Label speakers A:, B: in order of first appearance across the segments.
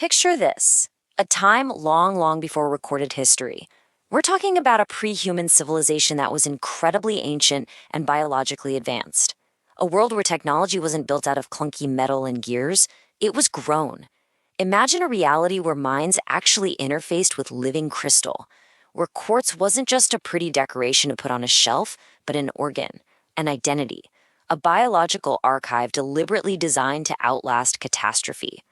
A: Picture this, a time long, long before recorded history. We're talking about a pre-human civilization that was incredibly ancient and biologically advanced. A world where technology wasn't built out of clunky metal and gears, it was grown. Imagine a reality where minds actually interfaced with living crystal, where quartz wasn't just a pretty decoration to put on a shelf, but an organ, an identity, a biological archive deliberately designed to outlast catastrophe.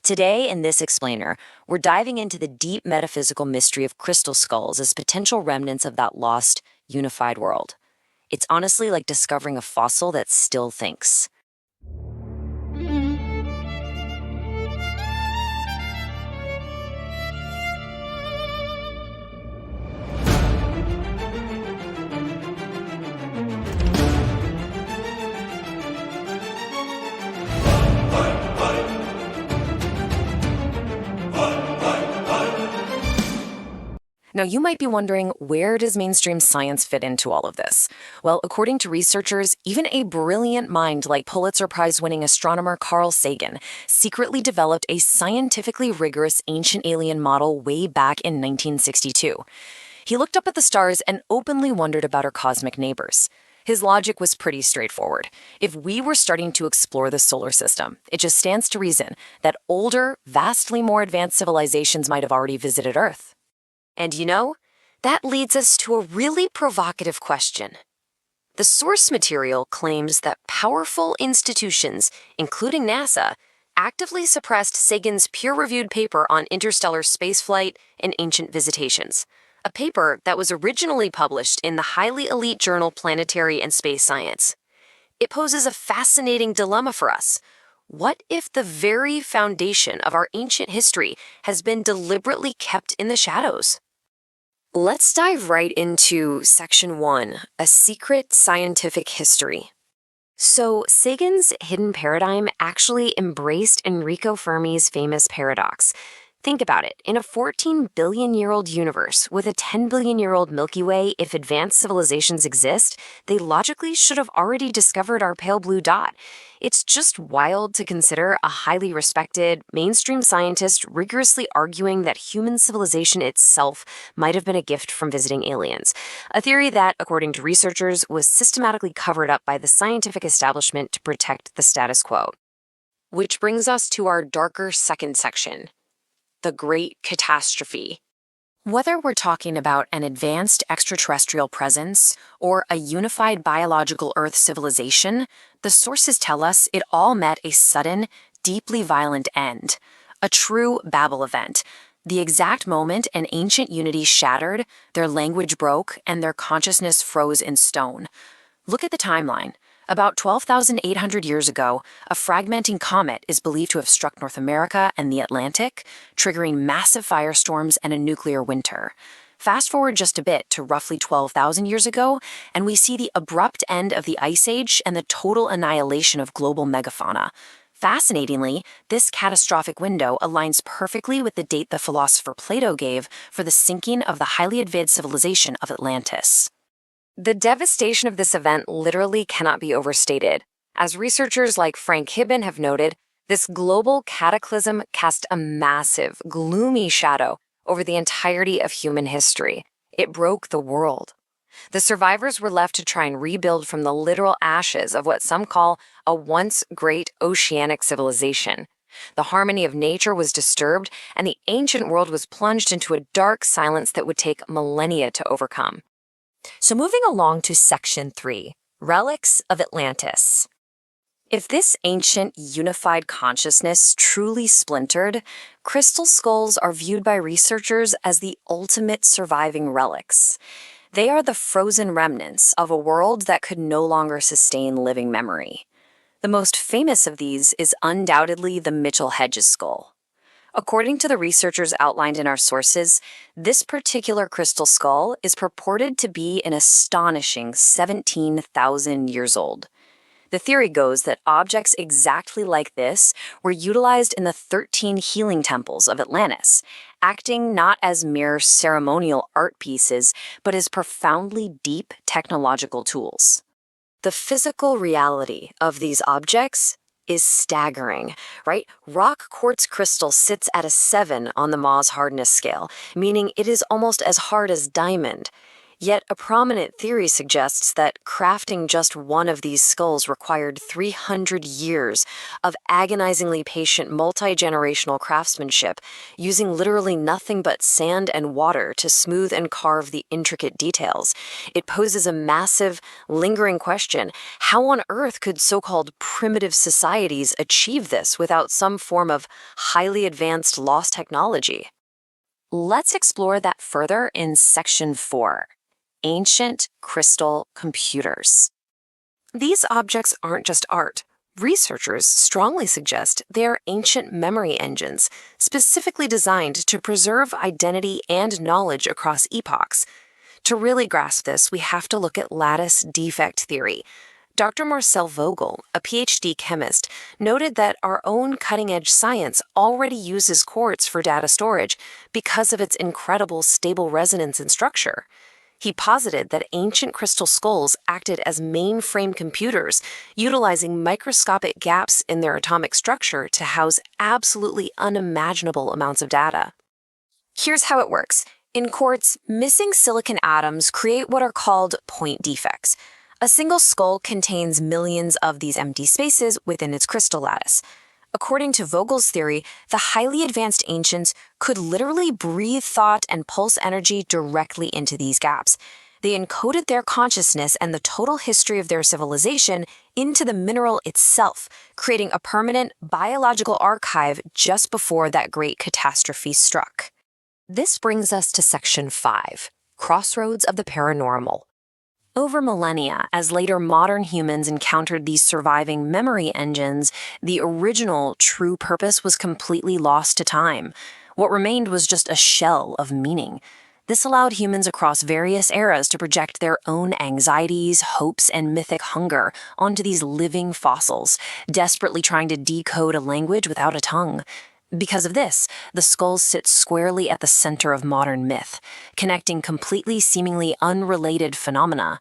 A: Today, in this explainer, we're diving into the deep metaphysical mystery of crystal skulls as potential remnants of that lost, unified world. It's honestly like discovering a fossil that still thinks. Now, you might be wondering, where does mainstream science fit into all of this? Well, according to researchers, even a brilliant mind like Pulitzer Prize-winning astronomer Carl Sagan secretly developed a scientifically rigorous ancient alien model way back in 1962. He looked up at the stars and openly wondered about our cosmic neighbors. His logic was pretty straightforward. If we were starting to explore the solar system, it just stands to reason that older, vastly more advanced civilizations might have already visited Earth. And that leads us to a really provocative question. The source material claims that powerful institutions, including NASA, actively suppressed Sagan's peer-reviewed paper on interstellar spaceflight and ancient visitations, a paper that was originally published in the highly elite journal Planetary and Space Science. It poses a fascinating dilemma for us. What if the very foundation of our ancient history has been deliberately kept in the shadows? Let's dive right into Section 1, A Secret Scientific History. So, Sagan's hidden paradigm actually embraced Enrico Fermi's famous paradox. Think about it. In a 14 billion-year-old universe with a 10 billion-year-old Milky Way, if advanced civilizations exist, they logically should have already discovered our pale blue dot. It's just wild to consider a highly respected, mainstream scientist rigorously arguing that human civilization itself might have been a gift from visiting aliens, a theory that, according to researchers, was systematically covered up by the scientific establishment to protect the status quo. Which brings us to our darker second section. The Great Catastrophe. Whether we're talking about an advanced extraterrestrial presence or a unified biological Earth civilization, the sources tell us it all met a sudden, deeply violent end, a true Babel event, the exact moment an ancient unity shattered, their language broke, and their consciousness froze in stone. Look at the timeline. About 12,800 years ago, a fragmenting comet is believed to have struck North America and the Atlantic, triggering massive firestorms and a nuclear winter. Fast forward just a bit to roughly 12,000 years ago, and we see the abrupt end of the Ice Age and the total annihilation of global megafauna. Fascinatingly, this catastrophic window aligns perfectly with the date the philosopher Plato gave for the sinking of the highly advanced civilization of Atlantis. The devastation of this event literally cannot be overstated. As researchers like Frank Hibben have noted, this global cataclysm cast a massive, gloomy shadow over the entirety of human history. It broke the world. The survivors were left to try and rebuild from the literal ashes of what some call a once great oceanic civilization. The harmony of nature was disturbed, and the ancient world was plunged into a dark silence that would take millennia to overcome. So moving along to Section 3, Relics of Atlantis. If this ancient, unified consciousness truly splintered, crystal skulls are viewed by researchers as the ultimate surviving relics. They are the frozen remnants of a world that could no longer sustain living memory. The most famous of these is undoubtedly the Mitchell-Hedges skull. According to the researchers outlined in our sources, this particular crystal skull is purported to be an astonishing 17,000 years old. The theory goes that objects exactly like this were utilized in the 13 healing temples of Atlantis, acting not as mere ceremonial art pieces, but as profoundly deep technological tools. The physical reality of these objects is staggering, right? Rock quartz crystal sits at a 7 on the Mohs hardness scale, meaning it is almost as hard as diamond. Yet a prominent theory suggests that crafting just one of these skulls required 300 years of agonizingly patient multi-generational craftsmanship, using literally nothing but sand and water to smooth and carve the intricate details. It poses a massive, lingering question: how on earth could so-called primitive societies achieve this without some form of highly advanced lost technology? Let's explore that further in Section 4. Ancient crystal computers. These objects aren't just art. Researchers strongly suggest they are ancient memory engines, specifically designed to preserve identity and knowledge across epochs. To really grasp this, we have to look at lattice defect theory. Dr. Marcel Vogel, a PhD chemist, noted that our own cutting-edge science already uses quartz for data storage because of its incredible stable resonance and structure. He posited that ancient crystal skulls acted as mainframe computers, utilizing microscopic gaps in their atomic structure to house absolutely unimaginable amounts of data. Here's how it works. In quartz, missing silicon atoms create what are called point defects. A single skull contains millions of these empty spaces within its crystal lattice. According to Vogel's theory, the highly advanced ancients could literally breathe thought and pulse energy directly into these gaps. They encoded their consciousness and the total history of their civilization into the mineral itself, creating a permanent biological archive just before that great catastrophe struck. This brings us to Section 5, Crossroads of the Paranormal. Over millennia, as later modern humans encountered these surviving memory engines, the original true purpose was completely lost to time. What remained was just a shell of meaning. This allowed humans across various eras to project their own anxieties, hopes, and mythic hunger onto these living fossils, desperately trying to decode a language without a tongue. Because of this, the skulls sit squarely at the center of modern myth, connecting completely seemingly unrelated phenomena.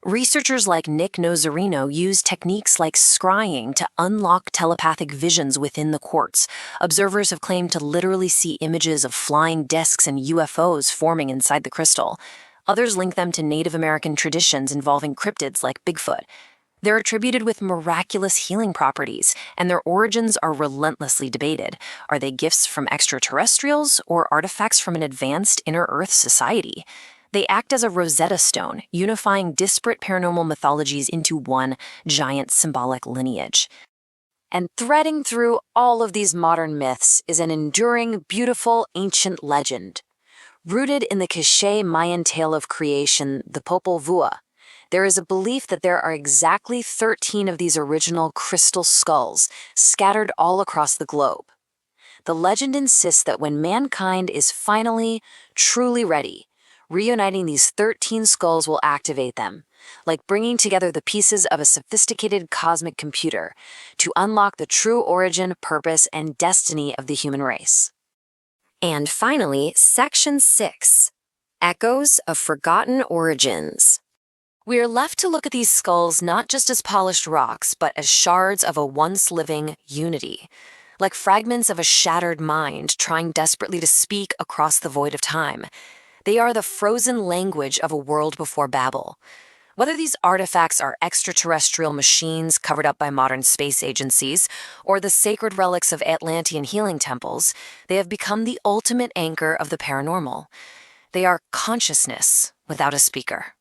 A: Researchers like Nick Nozzarino use techniques like scrying to unlock telepathic visions within the quartz. Observers have claimed to literally see images of flying discs and UFOs forming inside the crystal. Others link them to Native American traditions involving cryptids like Bigfoot. They're attributed with miraculous healing properties, and their origins are relentlessly debated. Are they gifts from extraterrestrials or artifacts from an advanced inner-Earth society? They act as a Rosetta Stone, unifying disparate paranormal mythologies into one giant symbolic lineage. And threading through all of these modern myths is an enduring, beautiful, ancient legend. Rooted in the cliché Mayan tale of creation, the Popol Vuh, there is a belief that there are exactly 13 of these original crystal skulls scattered all across the globe. The legend insists that when mankind is finally, truly ready, reuniting these 13 skulls will activate them, like bringing together the pieces of a sophisticated cosmic computer to unlock the true origin, purpose, and destiny of the human race. And finally, Section 6, Echoes of Forgotten Origins. We are left to look at these skulls not just as polished rocks, but as shards of a once-living unity, like fragments of a shattered mind trying desperately to speak across the void of time. They are the frozen language of a world before Babel. Whether these artifacts are extraterrestrial machines covered up by modern space agencies, or the sacred relics of Atlantean healing temples, they have become the ultimate anchor of the paranormal. They are consciousness without a speaker.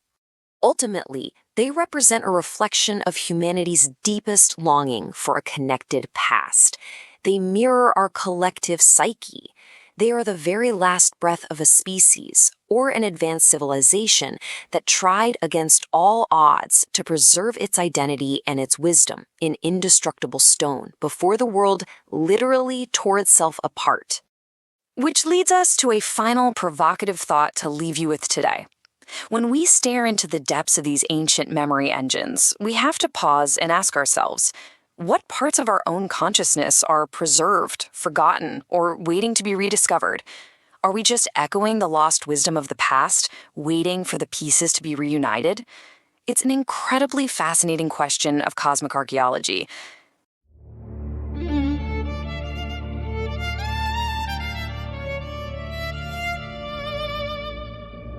A: Ultimately, they represent a reflection of humanity's deepest longing for a connected past. They mirror our collective psyche. They are the very last breath of a species or an advanced civilization that tried against all odds to preserve its identity and its wisdom in indestructible stone before the world literally tore itself apart. Which leads us to a final provocative thought to leave you with today. When we stare into the depths of these ancient memory engines, we have to pause and ask ourselves, what parts of our own consciousness are preserved, forgotten, or waiting to be rediscovered? Are we just echoing the lost wisdom of the past, waiting for the pieces to be reunited? It's an incredibly fascinating question of cosmic archaeology,